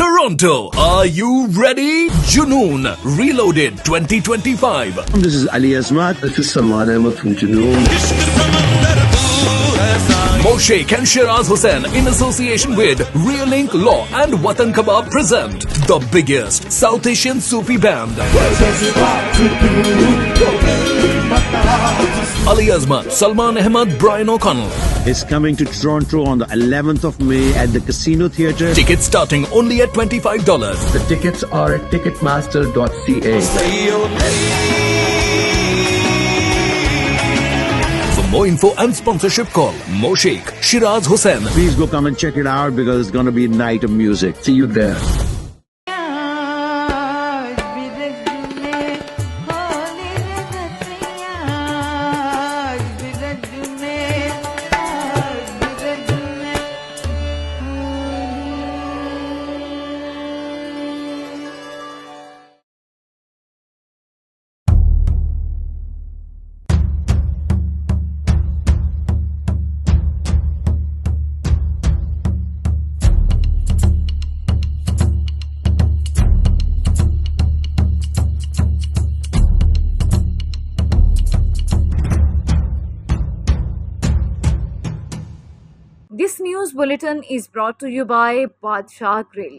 Toronto, are you ready? Junoon Reloaded 2025. This is Ali Azmat. This is Salman Ahmed from Junoon. Moshek and Shiraz Hussain in association with Realink Law and Watan Kebab present the biggest South Asian Sufi band. Ali Azmat, Salman Ahmed, Brian O'Connell. Is coming to Toronto on the 11th of May at the Casino Theatre. Tickets starting only at $25. The tickets are at ticketmaster.ca. For more info and sponsorship, call Moshek, Shiraz Hussain. Please go come and check it out because it's going to be a night of music. See you there. This news bulletin is brought to you by Badshah Grill.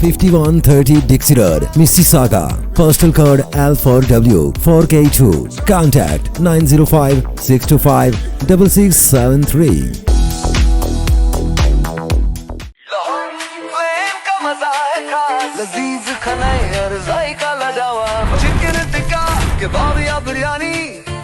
5130 Dixie Road, Mississauga. Postal code L4W 4K2. Contact 905-625-6673.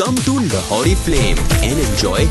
Come to Lahori Flame and enjoy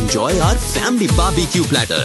enjoy our family barbecue platter,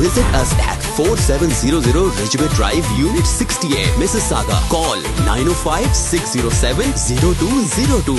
Visit us at 4700 Ridgeway Drive, Unit 68, Mississauga. Call 905-607-0202.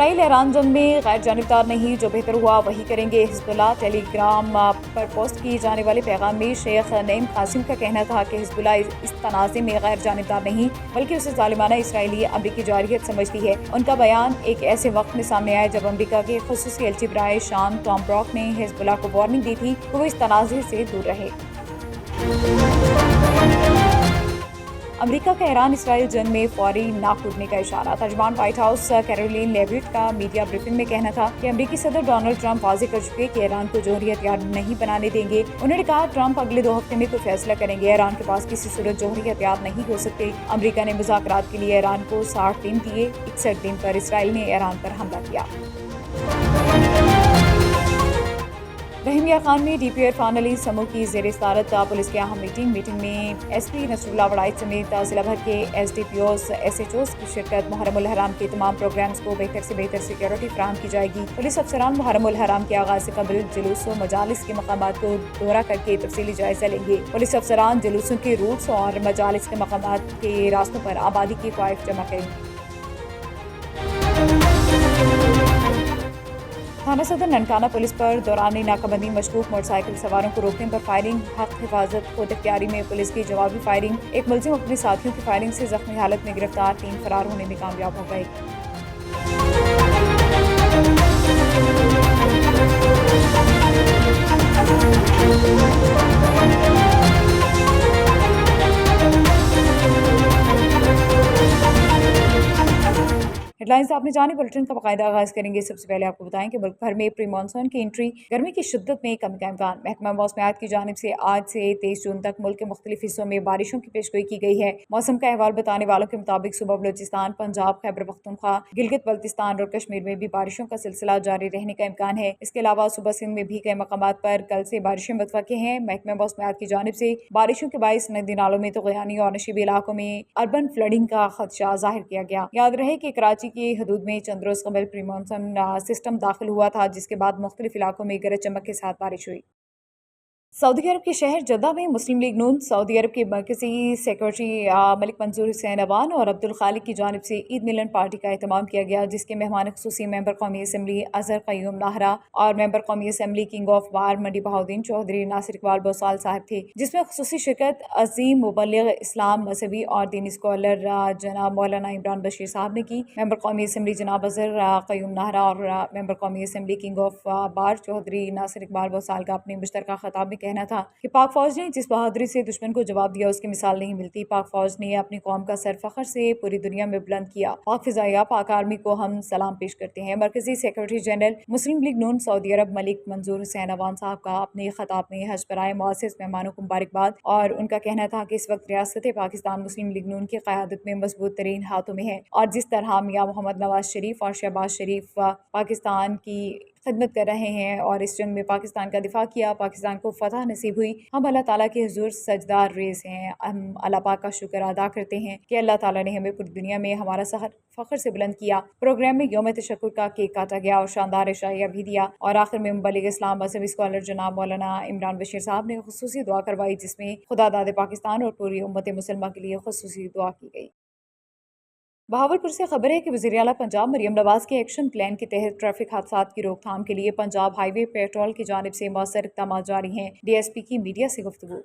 اسرائیل ایران جنگ میں غیر جانبدار نہیں، جو بہتر ہوا وہی کریں گے۔ حزب اللہ ٹیلی گرام پر پوسٹ کیے جانے والے پیغام میں شیخ نعیم قاسم کا کہنا تھا کہ حزب اللہ اس تنازع میں غیر جانبدار نہیں بلکہ اسے ظالمانہ اسرائیلی امریکی جارحیت سمجھتی ہے۔ ان کا بیان ایک ایسے وقت میں سامنے آیا جب امریکہ کے خصوصی ایلچی برائے شام ٹام براک نے حزب اللہ کو وارننگ دی تھی کہ وہ اس تنازع سے دور رہے۔ امریکہ کا ایران اسرائیل جنگ میں فوری نہ کودنے کا اشارہ۔ ترجمان وائٹ ہاؤس کیرولین لیوٹ کا میڈیا بریفنگ میں کہنا تھا کہ امریکی صدر ڈونلڈ ٹرمپ واضح کر چکے کہ ایران کو جوہری ہتھیار نہیں بنانے دیں گے۔ انہوں نے کہا ٹرمپ اگلے 2 ہفتے میں کوئی فیصلہ کریں گے۔ ایران کے پاس کسی صورت جوہری ہتھیار نہیں ہو سکتے۔ امریکہ نے مذاکرات کے لیے ایران کو 60 دن دیے۔ 61 دن پر اسرائیل نے ایران پر حملہ کیا۔ رحیم یار خان میں ڈی پی عرفان علی سمو کی زیر صدارت پولیس کی اہم میٹنگ میں ایس پی نصر اللہ وڑائچ سمیت ضلع بھر کے S D P Os S H Os کی شرکت۔ محرم الحرام کے تمام پروگرامز کو بہتر سے بہتر سیکیورٹی فراہم کی جائے گی۔ پولیس افسران محرم الحرام کے آغاز سے قبل جلوس و مجالس کے مقامات کو دورہ کر کے تفصیلی جائزہ لیں گے۔ پولیس افسران جلوسوں کے روٹس اور مجالس کے مقامات کے راستوں پر آبادی کی قوائف جمع کریں گے۔ تھانہ صدر ننکانہ پولیس پر دوران ناکہ بندی مشکوک موٹر سائیکل سواروں کو روکنے پر فائرنگ، حق حفاظت خود اختیاری میں پولیس کی جوابی فائرنگ۔ ایک ملزم اپنے ساتھیوں کی فائرنگ سے زخمی حالت میں گرفتار، 3 فرار ہونے میں کامیاب ہو گئے۔ ہیڈ لائنز آپ نے جانی، بلٹن کا باقاعدہ آغاز کریں گے۔ سب سے پہلے آپ کو بتائیں کہ ملک بھر میں پری مانسون کی انٹری، گرمی کی شدت میں کمی کا امکان۔ محکمہ موسمیات کی جانب سے آج سے 23 جون تک ملک کے مختلف حصوں میں بارشوں کی پیشگوئی کی گئی ہے۔ موسم کا احوال بتانے والوں کے مطابق صبح بلوچستان، پنجاب، خیبر پختونخوا، گلگت بلتستان اور کشمیر میں بھی بارشوں کا سلسلہ جاری رہنے کا امکان ہے۔ اس کے علاوہ صوبہ سندھ میں بھی کئی مقامات پر کل سے بارشیں متوقع ہیں۔ محکمہ موسمیات کی جانب سے بارشوں کے باعث ندی نالوں میں طغیانی اور نشیبی علاقوں میں اربن فلڈنگ کا خدشہ ظاہر کیا گیا۔ یاد رہے کہ کراچی کی حدود میں چند روز قبل پری مانسون سسٹم داخل ہوا تھا، جس کے بعد مختلف علاقوں میں گرج چمک کے ساتھ بارش ہوئی۔ سعودی عرب کے شہر جدہ میں مسلم لیگ نون، سعودی عرب کے مرکزی سیکرٹری ملک منظور حسین عوان اور عبدالخالق کی جانب سے عید ملن پارٹی کا اہتمام کیا گیا، جس کے مہمان خصوصی ممبر قومی اسمبلی اظہر قیوم لاہرا اور ممبر قومی اسمبلی کنگ آف بار منڈی بہاؤدین چودھری ناصر اقبال بوسال صاحب تھے، جس میں خصوصی شرکت عظیم مبلغ اسلام، مذہبی اور دینی اسکالر جناب مولانا عمران بشیر صاحب نے کی۔ ممبر قومی اسمبلی جناب اظہر قیوم لاہرا اور ممبر قومی اسمبلی کنگ آف بار چودھری ناصر اقبال بوسال کا اپنے مشترکہ خطاب میں کہنا تھا کہ پاک فوج نے جس بہادری سے دشمن کو جواب دیا اس کی مثال نہیں ملتی۔ پاک فوج نے اپنی قوم کا سر فخر سے پوری دنیا میں بلند کیا۔ پاک فضائیہ، پاک آرمی کو ہم سلام پیش کرتے ہیں۔ مرکزی سیکرٹری جنرل مسلم لیگ نون سعودی عرب ملک منظور حسین عوان صاحب کا اپنے خطاب میں حج پر آئے معزز مہمانوں کو مبارکباد، اور ان کا کہنا تھا کہ اس وقت ریاست پاکستان مسلم لیگ نون کی قیادت میں مضبوط ترین ہاتھوں میں ہے، اور جس طرح میاں محمد نواز شریف اور شہباز شریف پاکستان کی خدمت کر رہے ہیں اور اس جنگ میں پاکستان کا دفاع کیا، پاکستان کو فتح نصیب ہوئی، ہم اللہ تعالیٰ کے حضور سجدہ ریز ہیں۔ ہم اللہ پاک کا شکر ادا کرتے ہیں کہ اللہ تعالیٰ نے ہمیں پوری دنیا میں ہمارا سر فخر سے بلند کیا۔ پروگرام میں یوم تشکر کا کیک کاٹا گیا اور شاندار عشائیہ بھی دیا، اور آخر میں مبلغ اسلام مذہبی اسکالر جناب مولانا عمران بشیر صاحب نے خصوصی دعا کروائی، جس میں خدا داد پاکستان اور پوری امت مسلمہ کے لیے خصوصی دعا کی گئی۔ بہاولپور سے خبر ہے کہ وزیر اعلیٰ پنجاب مریم نواز کے ایکشن پلان کے تحت ٹریفک حادثات کی روک تھام کے لیے پنجاب ہائی وے پیٹرول کی جانب سے مؤثر اقدامات جاری ہیں۔ ڈی ایس پی کی میڈیا سے گفتگو۔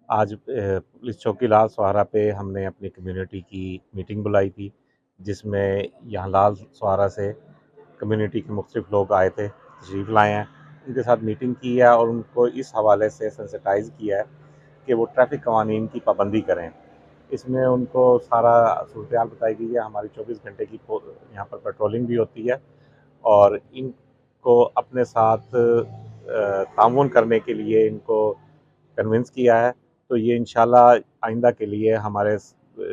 آج پولیس چوکی لال سوارا پہ ہم نے اپنی کمیونٹی کی میٹنگ بلائی تھی، جس میں یہاں لال سوارا سے کمیونٹی کے مختلف لوگ آئے تھے، تشریف لائے ہیں، ان کے ساتھ میٹنگ کی ہے اور ان کو اس حوالے سے سینسٹائز کیا ہے کہ وہ ٹریفک قوانین کی پابندی کریں۔ اس میں ان کو سارا صورتحال بتائی گئی ہے۔ ہماری 24 گھنٹے کی یہاں پر پیٹرولنگ بھی ہوتی ہے، اور ان کو اپنے ساتھ تعاون کرنے کے لیے ان کو کنونس کیا ہے، تو یہ انشاءاللہ آئندہ کے لیے ہمارے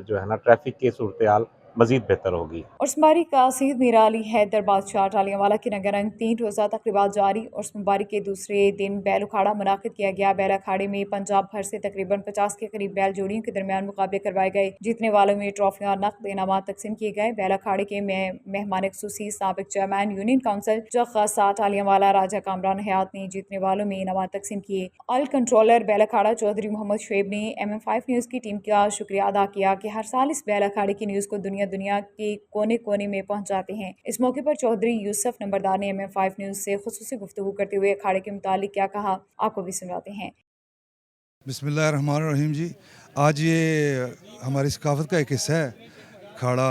جو ہے نا ٹریفک کی صورتحال مزید بہتر ہوگی۔ عرس مبارک کا سید میرا علی حیدر بادشاہ ٹالیاں والا کی رنگا رنگ 3 روزہ تقریبات جاری۔ عرس مبارک کے دوسرے دن بیل اکھاڑا منعقد کیا گیا۔ بیل اکھاڑے میں پنجاب بھر سے تقریباً 50 کے قریب بیل جوڑیوں کے درمیان مقابلے کروائے گئے۔ جیتنے والوں میں ٹرافیاں اور نقد انعامات تقسیم کیے گئے۔ بیل اکھاڑے کے مہمان خصوصی سابق چیئرمین یونین کونسل چک خاصہ ٹالیاں والا راجہ کامران حیات نے جیتنے والوں میں انعامات تقسیم کیے۔ آل کنٹرولر بیل اکھاڑا چودھری محمد شعیب نے MM5 نیوز کی ٹیم کا شکریہ ادا کیا کہ ہر سال اس بیل اکھاڑے کی نیوز کو دنیا خبریں دنیا کے کونے کونے میں پہنچ جاتے ہیں۔ اس موقع پر چودھری یوسف نمبردار نے MM5 نیوز سے خصوصی گفتگو کرتے ہوئے اکھاڑے کے متعلق کیا کہا، آپ کو بھی سنواتے ہیں۔ بسم اللہ الرحمن الرحیم جی، آج یہ ہماری ثقافت کا ایک حصہ ہے کھاڑا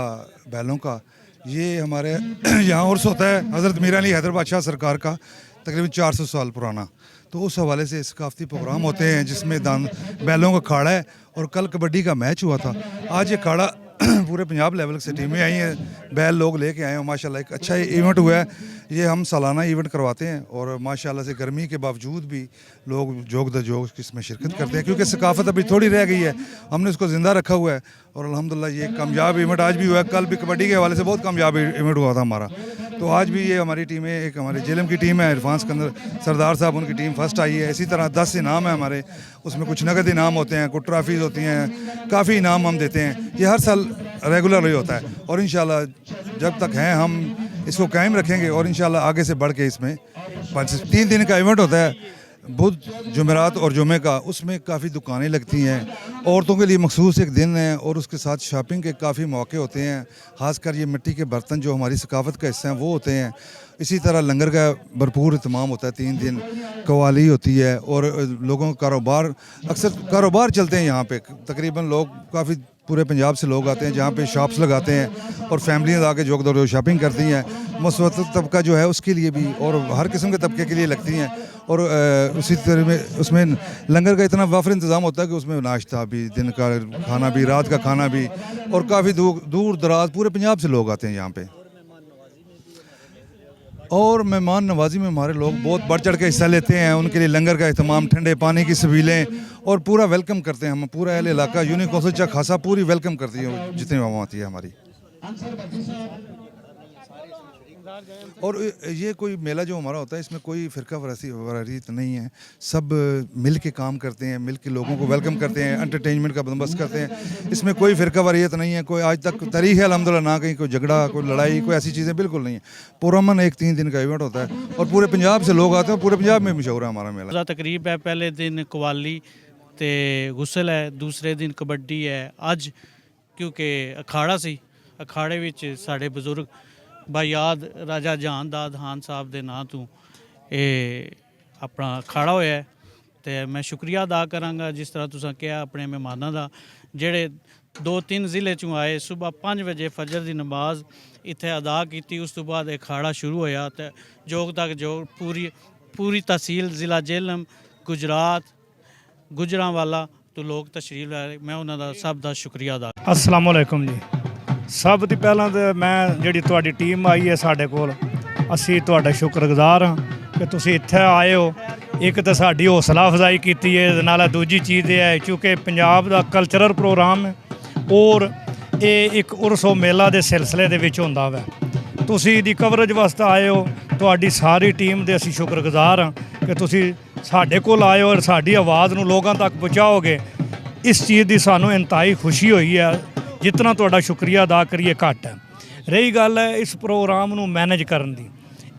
بیلوں کا۔ یہ ہمارے یہاں عرس ہوتا ہے حضرت میرا علی حیدر بادشاہ سرکار کا، تقریباً 400 سال پرانا۔ تو اس حوالے سے ثقافتی پروگرام ہوتے ہیں جس میں بیلوں کا کھاڑا ہے، اور کل کبڈی کا میچ ہوا تھا۔ آج یہ کھاڑا پورے پنجاب لیول سے ٹیمیں آئی ہیں، بیل لوگ لے کے آئے ہیں، ماشاءاللہ ایک اچھا ایونٹ ہوا ہے۔ یہ ہم سالانہ ایونٹ کرواتے ہیں، اور ماشاءاللہ سے گرمی کے باوجود بھی لوگ جوگ در جوگ اس میں شرکت کرتے ہیں، کیونکہ ثقافت ابھی تھوڑی رہ گئی ہے، ہم نے اس کو زندہ رکھا ہوا ہے، اور الحمدللہ یہ کامیاب ایونٹ آج بھی ہوا ہے۔ کل بھی کبڈی کے حوالے سے بہت کامیاب ایونٹ ہوا تھا ہمارا۔ تو آج بھی یہ ہماری ٹیمیں، ایک ہمارے جیلم کی ٹیم ہے، عرفان سکندر سردار صاحب ان کی ٹیم فرسٹ آئی ہے۔ اسی طرح 10 انعام ہیں ہمارے، اس میں کچھ نقد انعام ہوتے ہیں، کچھ ٹرافیز ہوتی ہیں، کافی انعام ہم دیتے ہیں۔ یہ ہر سال ریگولر ہی ہوتا ہے، اور انشاءاللہ جب تک ہیں ہم اس کو قائم رکھیں گے، اور انشاءاللہ آگے سے بڑھ کے اس میں 3 دن کا ایونٹ ہوتا ہے، بدھ جمعرات اور جمعے کا۔ اس میں کافی دکانیں لگتی ہیں، عورتوں کے لیے مخصوص ایک دن ہے، اور اس کے ساتھ شاپنگ کے کافی موقع ہوتے ہیں، خاص کر یہ مٹی کے برتن جو ہماری ثقافت کا حصہ ہیں وہ ہوتے ہیں۔ اسی طرح لنگر کا بھرپور اہتمام ہوتا ہے، 3 دن قوالی ہوتی ہے، اور لوگوں کا کاروبار، اکثر کاروبار چلتے ہیں یہاں پہ، تقریباً لوگ کافی پورے پنجاب سے لوگ آتے ہیں جہاں پہ شاپس لگاتے ہیں، اور فیملیز آ کے جوگ در شاپنگ کرتی ہیں۔ متوسط طبقہ جو ہے اس کے لیے بھی، اور ہر قسم کے طبقے کے لیے لگتی ہیں، اور اسی طرح میں اس میں لنگر کا اتنا وافر انتظام ہوتا ہے کہ اس میں ناشتہ بھی، دن کا کھانا بھی، رات کا کھانا بھی، اور کافی دور دراز پورے پنجاب سے لوگ آتے ہیں یہاں پہ۔ اور مہمان نوازی میں ہمارے لوگ بہت بڑھ چڑھ کے حصہ لیتے ہیں، ان کے لیے لنگر کا اہتمام، ٹھنڈے پانی کی سبیلیں، اور پورا ویلکم کرتے ہیں ہم، پورا اہل علاقہ یونین کونسل چک خاصا پوری ویلکم کرتی ہے جتنی وہاں آتی ہے ہماری۔ اور یہ کوئی میلہ جو ہمارا ہوتا ہے اس میں کوئی فرقہ واریت نہیں ہے، سب مل کے کام کرتے ہیں، مل کے لوگوں کو ویلکم کرتے ہیں، انٹرٹینمنٹ کا بندوبست کرتے ہیں، اس میں کوئی فرقہ واریت نہیں ہے۔ کوئی آج تک تاریخ ہے الحمدللہ، نہ کہیں کوئی جھگڑا، کوئی لڑائی، کوئی ایسی چیزیں بالکل نہیں ہیں۔ پرامن ایک 3 دن کا ایونٹ ہوتا ہے، اور پورے پنجاب سے لوگ آتے ہیں، پورے پنجاب میں مشہور ہے ہمارا میلہ۔ تقریب ہے، پہلے دن قوالی تے غسل ہے، دوسرے دن کبڈی ہے۔ اج کیونکہ اکھاڑا سی، اکھاڑے وچ ساڈے بزرگ بایاد راجا جہان داد خان صاحب دے نام تو اپنا اکھاڑا ہویا ہے، تے میں شکریہ ادا کراں جس طرح تساں کہا اپنے مہماناں دا، جڑے 2-3 ضلع چوں آئے، صبح 5 بجے فجر دی نماز اتنے ادا کیتی، اس تو بعد اکھاڑا شروع ہویا، تے جوگ تک جو پوری تحصیل ضلع جہلم گجرات گجراں والا تو لوگ تشریف لائے، میں انہاں دا سب دا شکریہ ادا۔ السلام علیکم جی، سب تو پہਲਾਂ تو میں جڑی تہاڈی ٹیم آئی ہے ساڈے کول، اسی تہاڈا شکرگزار ہاں کہ تسی اتھے آئے ہو۔ ایک تو ساڈی حوصلہ افزائی کیتی ہے، نال دوجی چیز یہ ہے چونکہ پنجاب دا کلچرل پروگرام ہے، اور یہ ایک عرس و میلہ دے سلسلے دے وچ ہوندا ہے۔ تسی دی کوریج واسطے آئے ہو، تہاڈی ساری ٹیم دے اسی شکرگزار ہاں کہ تسی ساڈے کول آئے ہو اور ساڈی آواز نو لوگاں تک پہنچاؤ گے۔ اس چیز دی سانوں انتہائی خوشی ہوئی ہے، جتنا تہاڈا شکریہ ادا کریے گھٹ ہے۔ رہی گل ہے اس پروگرام نو مینیج کرن دی،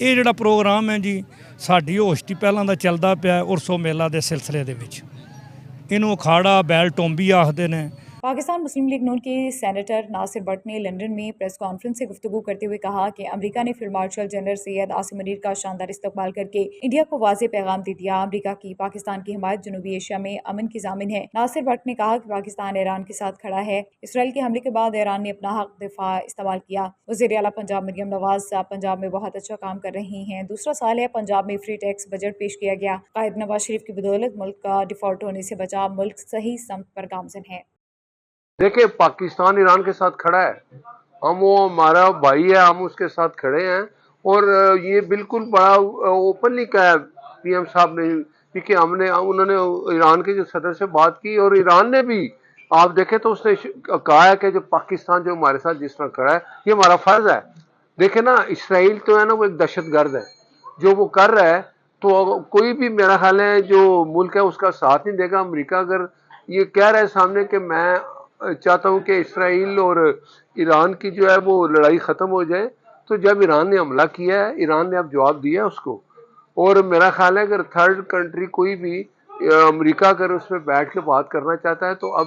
یہ جڑا پروگرام ہے جی ساڈی ہوسٹی پہلاں دا چلدا پیا عرس و میلہ دے سلسلے دے وچ، اینوں اکھاڑا بیل ٹومبی آخدے نے۔ پاکستان مسلم لیگ نون کے سینیٹر ناصر بٹ نے لندن میں پریس کانفرنس سے گفتگو کرتے ہوئے کہا کہ امریکہ نے field marshal general Syed Asim Munir کا شاندار استقبال کر کے انڈیا کو واضح پیغام دے دیا، امریکہ کی پاکستان کی حمایت جنوبی ایشیا میں امن کی ضامن ہے۔ ناصر بٹ نے کہا کہ پاکستان ایران کے ساتھ کھڑا ہے، اسرائیل کے حملے کے بعد ایران نے اپنا حق دفاع استعمال کیا۔ وزیر اعلیٰ پنجاب مریم نواز پنجاب میں بہت اچھا کام کر رہی ہیں، دوسرا سال ہے پنجاب میں فری ٹیکس بجٹ پیش کیا گیا، قائد نواز شریف کی بدولت ملک کا ڈیفالٹ ہونے سے بچا، ملک صحیح سمت پر گامزن ہے۔ دیکھیں پاکستان ایران کے ساتھ کھڑا ہے، وہ ہمارا بھائی ہے، ہم اس کے ساتھ کھڑے ہیں، اور یہ بالکل بڑا اوپنلی کہا ہے پی ایم صاحب نے، کیونکہ انہوں نے ایران کے جو صدر سے بات کی، اور ایران نے بھی آپ دیکھیں تو اس نے کہا ہے کہ جو پاکستان جو ہمارے ساتھ جس طرح کھڑا ہے یہ ہمارا فرض ہے۔ دیکھیں نا اسرائیل تو ہے نا وہ ایک دہشت گرد ہے، جو وہ کر رہا ہے تو کوئی بھی میرا خیال ہے جو ملک ہے اس کا ساتھ نہیں دے گا۔ امریکہ اگر یہ کہہ رہا ہے سامنے کہ میں چاہتا ہوں کہ اسرائیل اور ایران کی جو ہے وہ لڑائی ختم ہو جائے، تو جب ایران نے حملہ کیا ہے، ایران نے اب جواب دیا ہے اس کو، اور میرا خیال ہے اگر تھرڈ کنٹری کوئی بھی امریکہ اگر اس میں بیٹھ کے بات کرنا چاہتا ہے تو اب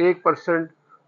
1%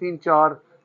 3-4